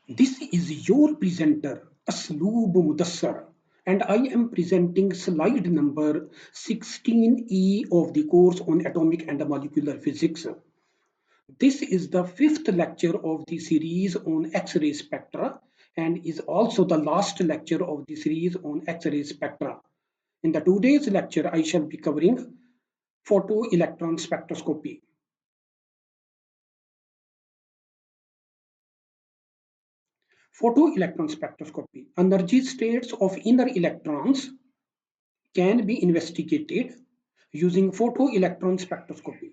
This is your presenter, Asloob Mudassar, and I am presenting slide number 16E of the course on atomic and molecular physics. This is the fifth lecture of the series on X-ray spectra and is also the last lecture of the series on X-ray spectra. In the today's lecture, I shall be covering photoelectron spectroscopy. Photoelectron spectroscopy. Energy states of inner electrons can be investigated using photoelectron spectroscopy.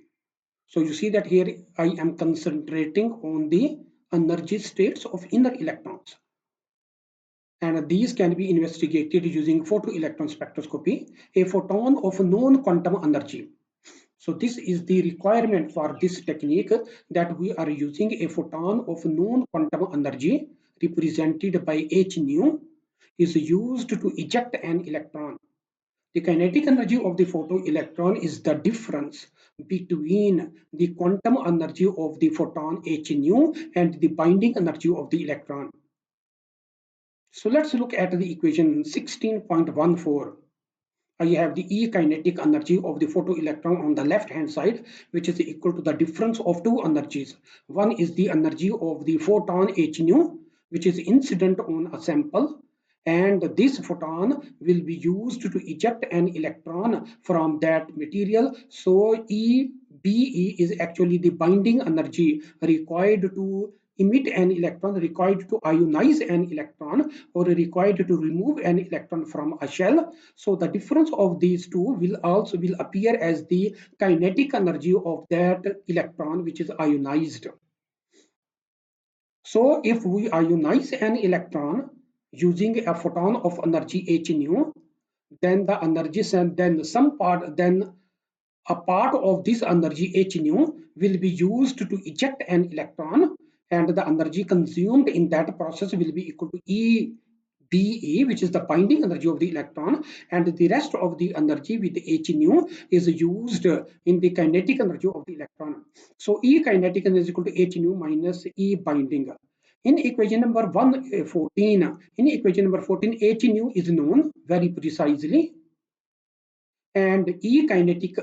So you see that here I am concentrating on the energy states of inner electrons. And these can be investigated using photoelectron spectroscopy, a photon of known quantum energy. So this is the requirement for this technique, that we are using a photon of known quantum energy represented by h nu is used to eject an electron. The kinetic energy of the photoelectron is the difference between the quantum energy of the photon h nu and the binding energy of the electron. So let's look at the equation 16.14. I have the E kinetic energy of the photoelectron on the left hand side, which is equal to the difference of two energies. One is the energy of the photon h nu, which is incident on a sample, and this photon will be used to eject an electron from that material. So EBE is actually the binding energy required to emit an electron, required to ionize an electron, or required to remove an electron from a shell. So the difference of these two will appear as the kinetic energy of that electron which is ionized. So if we ionize an electron using a photon of energy h nu, then the energy then a part of this energy h nu will be used to eject an electron, and the energy consumed in that process will be equal to EBE, which is the binding energy of the electron, and the rest of the energy with h nu is used in the kinetic energy of the electron. So E kinetic is equal to h nu minus E binding. In equation number 114, h nu is known very precisely, and E kinetic,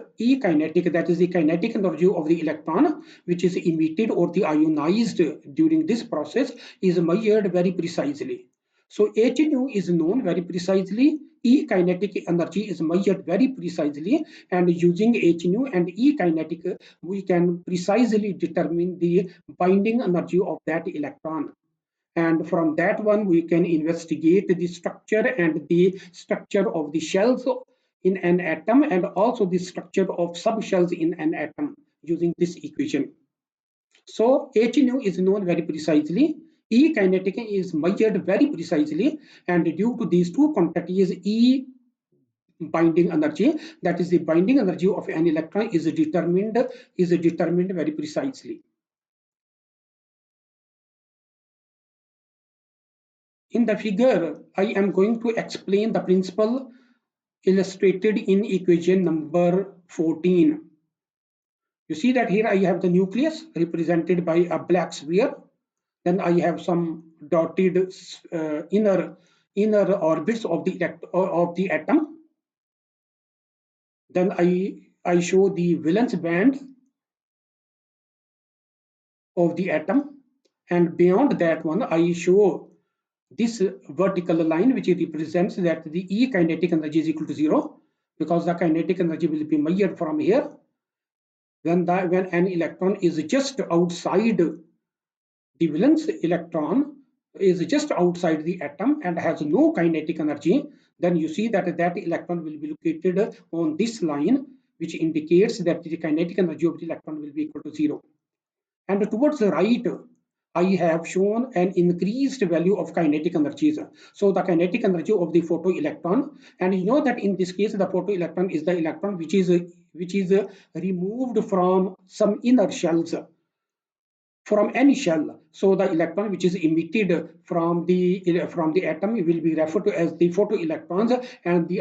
that is the kinetic energy of the electron which is emitted or the ionized during this process, is measured very precisely. So h nu is known very precisely, E kinetic energy is measured very precisely, and using h nu and E kinetic we can precisely determine the binding energy of that electron. And from that one we can investigate the structure and the structure of the shells in an atom, and also the structure of subshells in an atom using this equation. So h nu is known very precisely, E kinetic is measured very precisely, and due to these two quantities, E binding energy, that is the binding energy of an electron, is determined very precisely. In the figure, I am going to explain the principle illustrated in equation number 14. You see that here I have the nucleus represented by a black sphere. Then I have some dotted inner orbits of the atom. Then I show the valence band of the atom, and beyond that one I show this vertical line which represents that the E kinetic energy is equal to 0, because the kinetic energy will be measured from here when an electron is just outside, the valence electron is just outside the atom and has no kinetic energy, then you see that electron will be located on this line, which indicates that the kinetic energy of the electron will be equal to 0. And towards the right, I have shown an increased value of kinetic energies. So the kinetic energy of the photoelectron, and you know that in this case the photoelectron is the electron which is removed from some inner shells, from any shell. So the electron which is emitted from the atom will be referred to as the photoelectrons, and the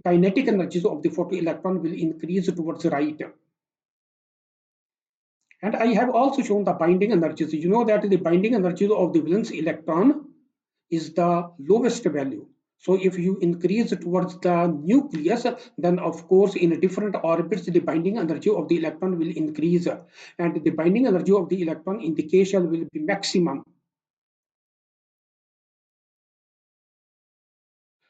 kinetic energies of the photoelectron will increase towards the right. And I have also shown the binding energies. You know that the binding energy of the valence electron is the lowest value. So if you increase towards the nucleus, then of course in different orbits, the binding energy of the electron will increase, and the binding energy of the electron in the K shell will be maximum.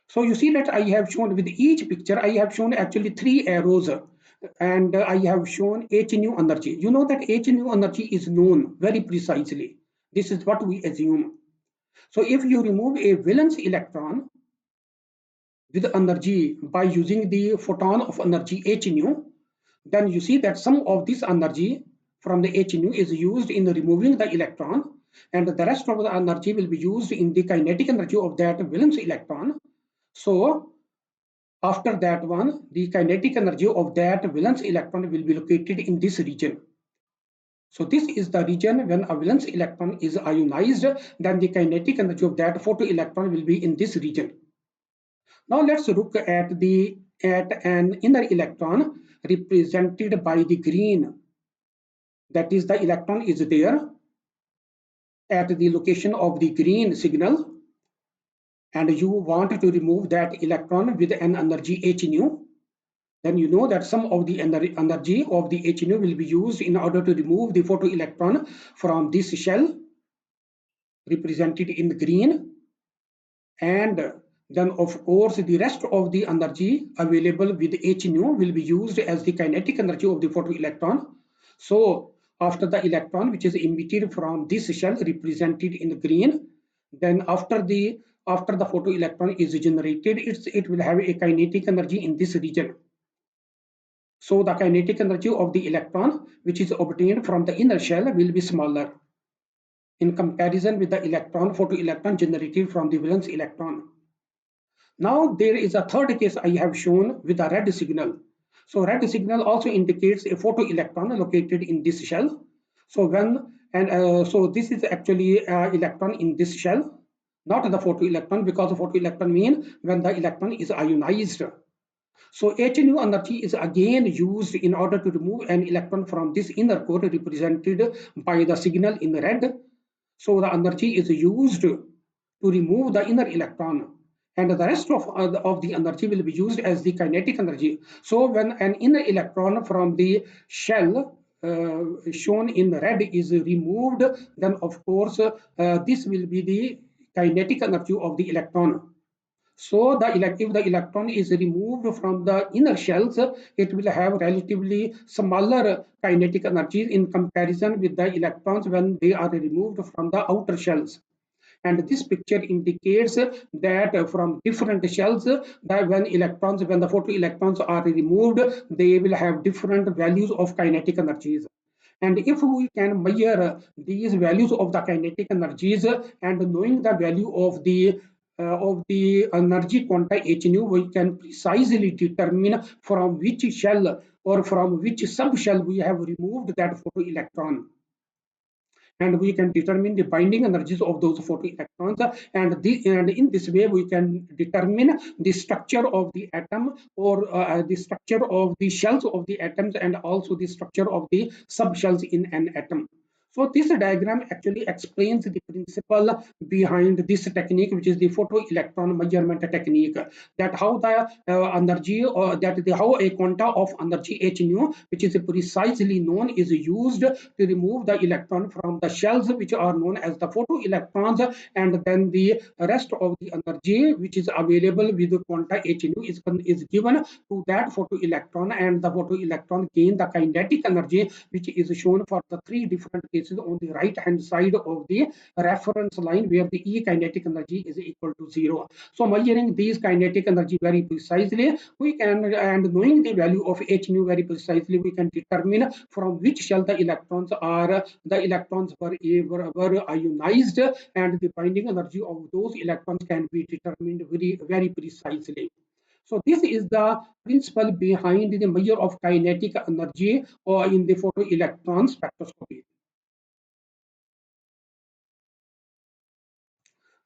So you see that I have shown with each picture, I have shown actually 3 arrows, and I have shown H nu energy. You know that H nu energy is known very precisely. This is what we assume. So if you remove a valence electron with energy by using the photon of energy H nu, then you see that some of this energy from the H nu is used in removing the electron, and the rest of the energy will be used in the kinetic energy of that valence electron. So after that one, the kinetic energy of that valence electron will be located in this region. So this is the region when a valence electron is ionized, then the kinetic energy of that photoelectron will be in this region. Now let's look at an inner electron represented by the green. That is, the electron is there at the location of the green signal, and you want to remove that electron with an energy h nu. Then you know that some of the energy of the h nu will be used in order to remove the photoelectron from this shell represented in green, and then of course the rest of the energy available with h nu will be used as the kinetic energy of the photoelectron. So after the electron which is emitted from this shell represented in green, then after the photoelectron is generated, it will have a kinetic energy in this region. So the kinetic energy of the electron which is obtained from the inner shell will be smaller in comparison with the photoelectron generated from the valence electron. Now there is a third case I have shown with a red signal. So red signal also indicates a photoelectron located in this shell. So so this is actually electron in this shell, not the photoelectron, because the photoelectron mean when the electron is ionized. So H nu energy is again used in order to remove an electron from this inner core represented by the signal in red. So the energy is used to remove the inner electron, and the rest of the energy will be used as the kinetic energy. So when an inner electron from the shell shown in red is removed, then of course this will be the kinetic energy of the electron. So if the electron is removed from the inner shells, it will have relatively smaller kinetic energy in comparison with the electrons when they are removed from the outer shells. And this picture indicates that from different shells, that when the photoelectrons are removed, they will have different values of kinetic energies. And if we can measure these values of the kinetic energies, and knowing the value of the energy quanta h nu, we can precisely determine from which shell or from which subshell we have removed that photoelectron, and we can determine the binding energies of those photoelectrons, and in this way we can determine the structure of the atom, or the structure of the shells of the atoms, and also the structure of the subshells in an atom. So this diagram actually explains the principle behind this technique, which is the photoelectron measurement technique. That how the energy, or how a quanta of energy h nu, which is precisely known, is used to remove the electron from the shells, which are known as the photoelectrons, and then the rest of the energy which is available with the quanta h nu is given to that photoelectron, and the photoelectron gain the kinetic energy, which is shown for the 3 different cases on the right hand side of the reference line, where the E kinetic energy is equal to 0. So measuring these kinetic energy very precisely, we can, and knowing the value of h nu very precisely, we can determine from which shell the electrons were ionized, and the binding energy of those electrons can be determined very precisely. So this is the principle behind the measure of kinetic energy or in the photoelectron spectroscopy.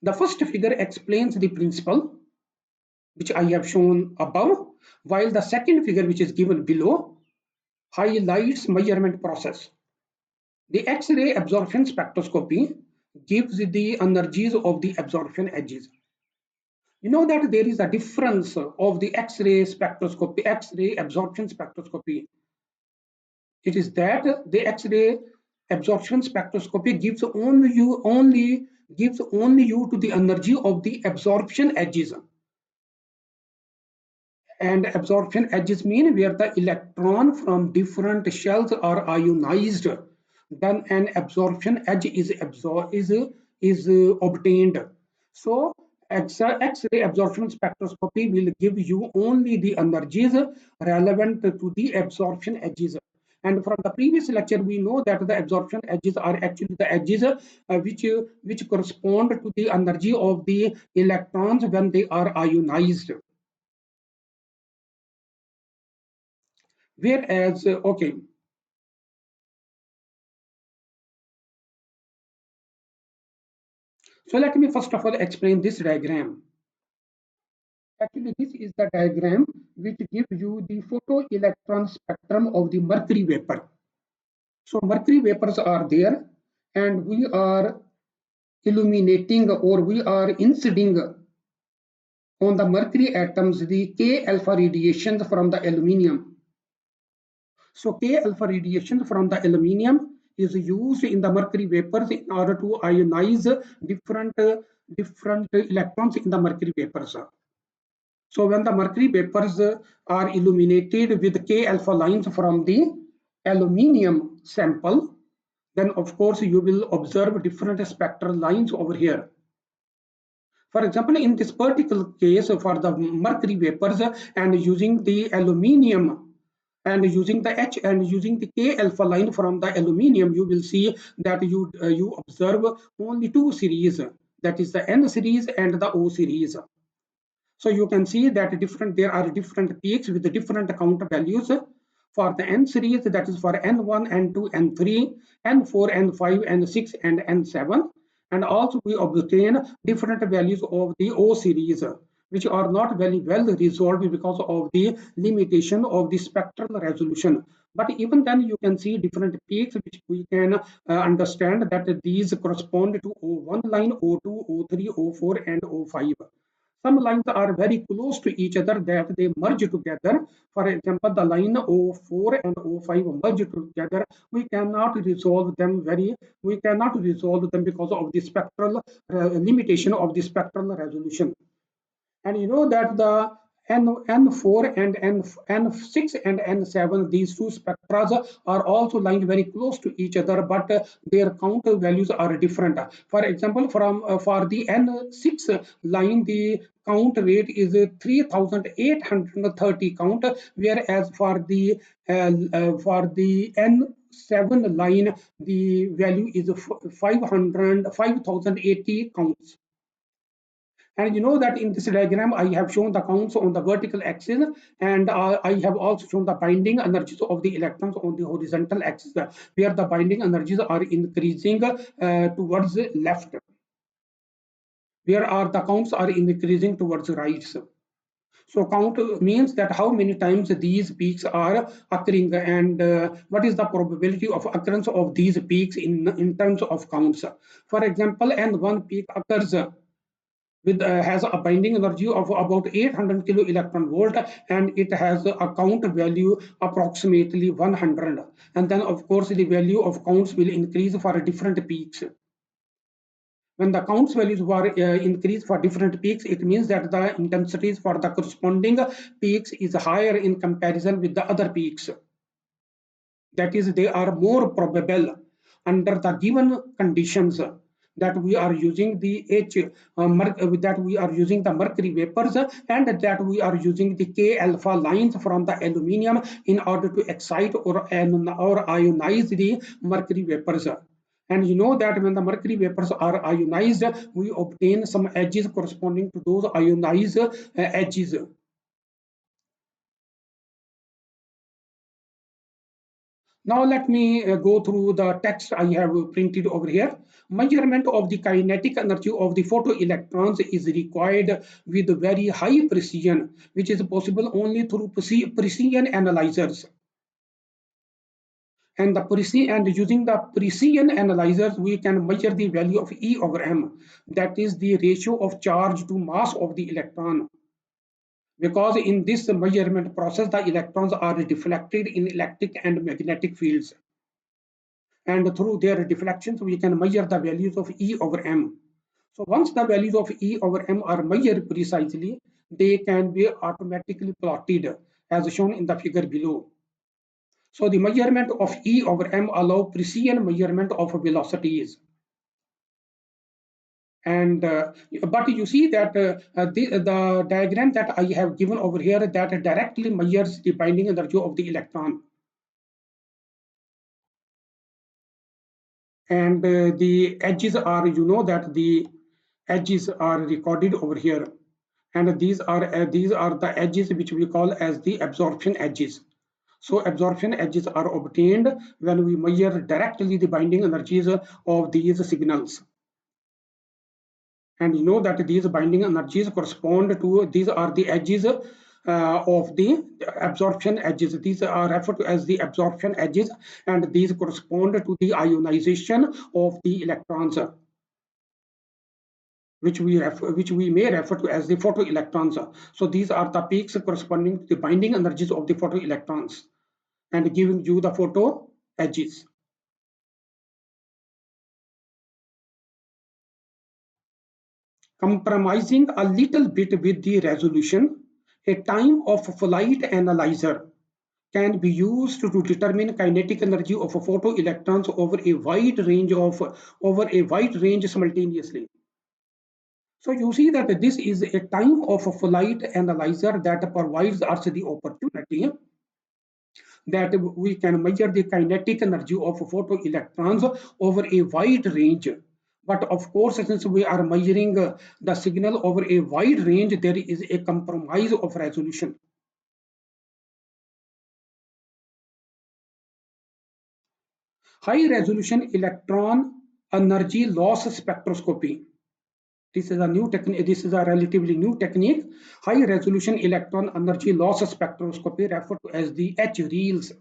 The first figure explains the principle which I have shown above, while the second figure, which is given below, highlights measurement process. The X-ray absorption spectroscopy gives the energies of the absorption edges. You know that there is a difference of the X-ray spectroscopy, X-ray absorption spectroscopy. It is that the X-ray absorption spectroscopy gives only you to the energy of the absorption edges. And absorption edges mean where the electron from different shells are ionized, then an absorption edge is obtained. So X-ray absorption spectroscopy will give you only the energies relevant to the absorption edges. And from the previous lecture, we know that the absorption edges are actually the edges which correspond to the energy of the electrons when they are ionized. Whereas, okay, so let me first of all explain this diagram. Actually, this is the diagram which gives you the photoelectron spectrum of the mercury vapor. So mercury vapors are there, and we are illuminating or we are inciding on the mercury atoms the K alpha radiations from the aluminium. So K alpha radiation from the aluminium is used in the mercury vapors in order to ionize different electrons in the mercury vapors. So when the mercury vapors are illuminated with K alpha lines from the aluminium sample, then of course you will observe different spectral lines over here. For example, in this particular case for the mercury vapors and using the aluminium and using the H and using the K alpha line from the aluminium, you will see that you observe only two series, that is the N series and the O series. So you can see that there are different peaks with the different count values. For the N series, that is for N1, N2, N3, N4, N5, N6, and N7. And also we obtain different values of the O series, which are not very well resolved because of the limitation of the spectral resolution. But even then you can see different peaks which we can understand that these correspond to O1 line, O2, O3, O4, and O5. Some lines are very close to each other that they merge together. For example, the line O4 and O5 merge together. We cannot resolve them because of the spectral limitation of the spectral resolution. And you know that the N4 and N6 and N7, these two spectra are also lying very close to each other, but their count values are different. For example, for the N6 line, the count rate is 3,830 count, whereas for the N7 line, the value is 5,080 counts. And you know that in this diagram, I have shown the counts on the vertical axis, and I have also shown the binding energies of the electrons on the horizontal axis, where the binding energies are increasing towards left, where the counts are increasing towards right. So count means that how many times these peaks are occurring, and what is the probability of occurrence of these peaks in terms of counts. For example, N1 peak occurs has a binding energy of about 800 kilo electron volt, and it has a count value approximately 100. And then of course the value of counts will increase for different peaks. When the counts values were increased for different peaks, it means that the intensities for the corresponding peaks is higher in comparison with the other peaks. That is, they are more probable under the given conditions that we are using the that we are using the mercury vapors, and that we are using the K alpha lines from the aluminium in order to excite or ionize the mercury vapors. And you know that when the mercury vapors are ionized, we obtain some edges corresponding to those ionized edges. Now let me go through the text I have printed over here. Measurement of the kinetic energy of the photoelectrons is required with very high precision, which is possible only through precision analyzers. And using the precision analyzers, we can measure the value of E over m. That is the ratio of charge to mass of the electron. Because in this measurement process, the electrons are deflected in electric and magnetic fields. And through their deflections, we can measure the values of E over m. So once the values of E over m are measured precisely, they can be automatically plotted as shown in the figure below. So the measurement of E over m allow precision measurement of velocities. And but you see that the diagram that I have given over here that directly measures the binding energy of the electron. And the edges are, you know that the edges are recorded over here. And these are the edges which we call as the absorption edges. So absorption edges are obtained when we measure directly the binding energies of these signals. And you know that these binding energies correspond to, these are the edges of the absorption edges. These are referred to as the absorption edges, and these correspond to the ionization of the electrons, which we may refer to as the photoelectrons. So these are the peaks corresponding to the binding energies of the photoelectrons and giving you the photo edges. Compromising a little bit with the resolution, a time of flight analyzer can be used to determine kinetic energy of photoelectrons over a wide range simultaneously. So you see that this is a time of flight analyzer that provides us the opportunity that we can measure the kinetic energy of photoelectrons over a wide range. But of course, since we are measuring the signal over a wide range, there is a compromise of resolution. High resolution electron energy loss spectroscopy. This is a new technique. This is a relatively new technique. High resolution electron energy loss spectroscopy, referred to as the H-RELS.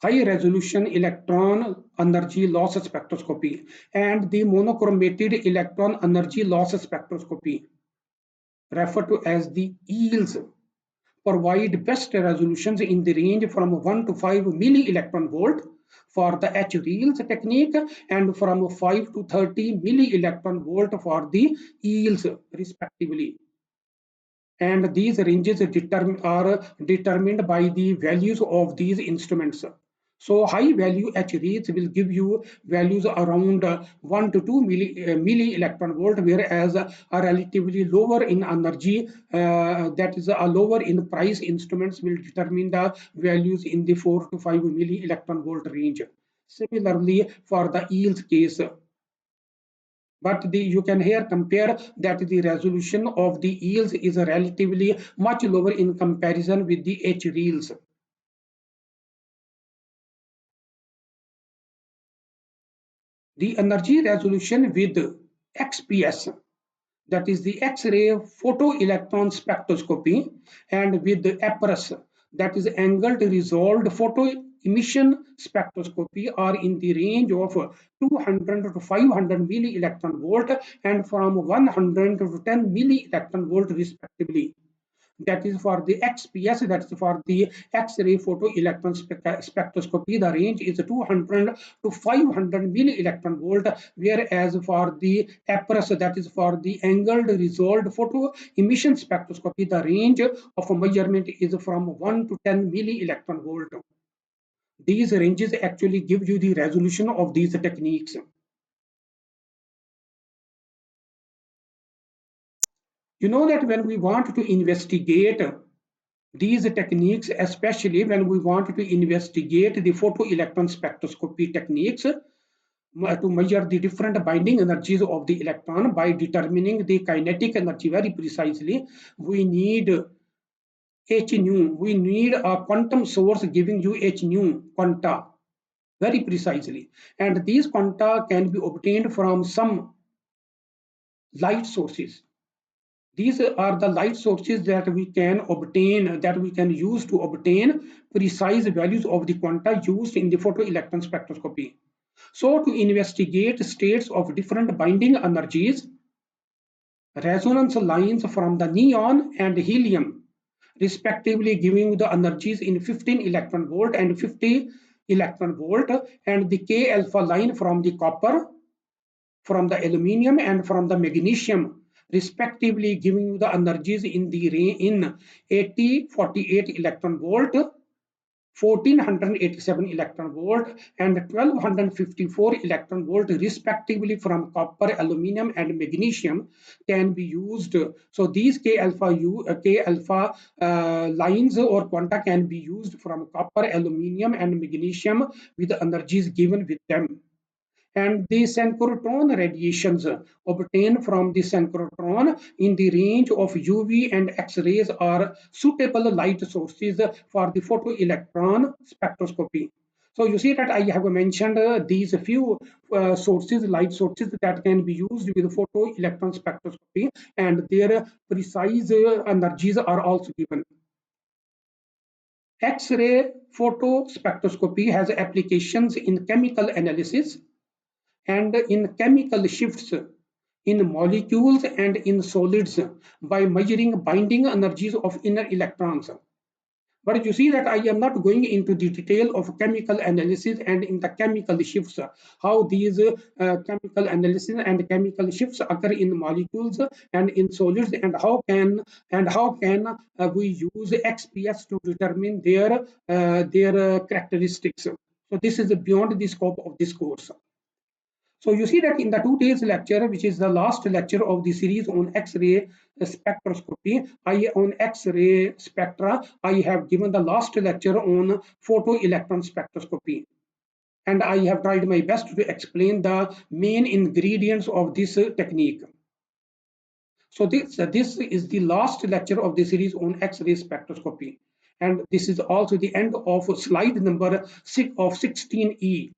High resolution electron energy loss spectroscopy and the monochromated electron energy loss spectroscopy, referred to as the EELS, provide best resolutions in the range from 1 to 5 milli-electron volt for the H-RELS technique and from 5 to 30 milli-electron volt for the EELS respectively. And these ranges are determined by the values of these instruments. So high value H-RELS will give you values around 1 to 2 milli electron volt, whereas a relatively lower in energy, that is a lower in price instruments, will determine the values in the 4 to 5 milli electron volt range. Similarly, for the EELS case, but you can here compare that the resolution of the EELS is relatively much lower in comparison with the H-RELS. The energy resolution with XPS, that is the X-ray photoelectron spectroscopy, and with the APRS, that is angled resolved photo emission spectroscopy, are in the range of 200 to 500 milli electron volt and from 100 to 10 milli electron volt respectively. That is for the XPS, that is for the X-ray photoelectron spectroscopy. The range is 200 to 500 milli electron volt, whereas for the APRS, that is for the angled resolved photo emission spectroscopy, the range of measurement is from 1 to 10 milli electron volt. These ranges actually give you the resolution of these techniques. You know that when we want to investigate these techniques, especially when we want to investigate the photoelectron spectroscopy techniques to measure the different binding energies of the electron by determining the kinetic energy very precisely, we need h nu. We need a quantum source giving you h nu quanta very precisely. And these quanta can be obtained from some light sources. These are the light sources that we can obtain, that we can use to obtain precise values of the quanta used in the photoelectron spectroscopy. So to investigate states of different binding energies, resonance lines from the neon and helium, respectively giving the energies in 15 electron volt and 50 electron volt, and the K alpha line from the copper, from the aluminium, and from the magnesium, respectively giving the energies in the in 80, 48 electron volt, 1487 electron volt, and 1254 electron volt respectively from copper, aluminum, and magnesium can be used. So these K alpha lines or quanta can be used from copper, aluminum, and magnesium with energies given with them. And the synchrotron radiations obtained from the synchrotron in the range of UV and X-rays are suitable light sources for the photoelectron spectroscopy. So you see that I have mentioned these few sources, light sources that can be used with photoelectron spectroscopy, and their precise energies are also given. X-ray photospectroscopy has applications in chemical analysis and in chemical shifts in molecules and in solids by measuring binding energies of inner electrons. But you see that I am not going into the detail of chemical analysis and in the chemical shifts, how these chemical analysis and chemical shifts occur in molecules and in solids, and how can we use XPS to determine their characteristics. So this is beyond the scope of this course. So you see that in the 2 days lecture, which is the last lecture of the series on X-ray spectroscopy, on X-ray spectra, I have given the last lecture on photoelectron spectroscopy. And I have tried my best to explain the main ingredients of this technique. So this is the last lecture of the series on X-ray spectroscopy. And this is also the end of slide number 6 of 16E.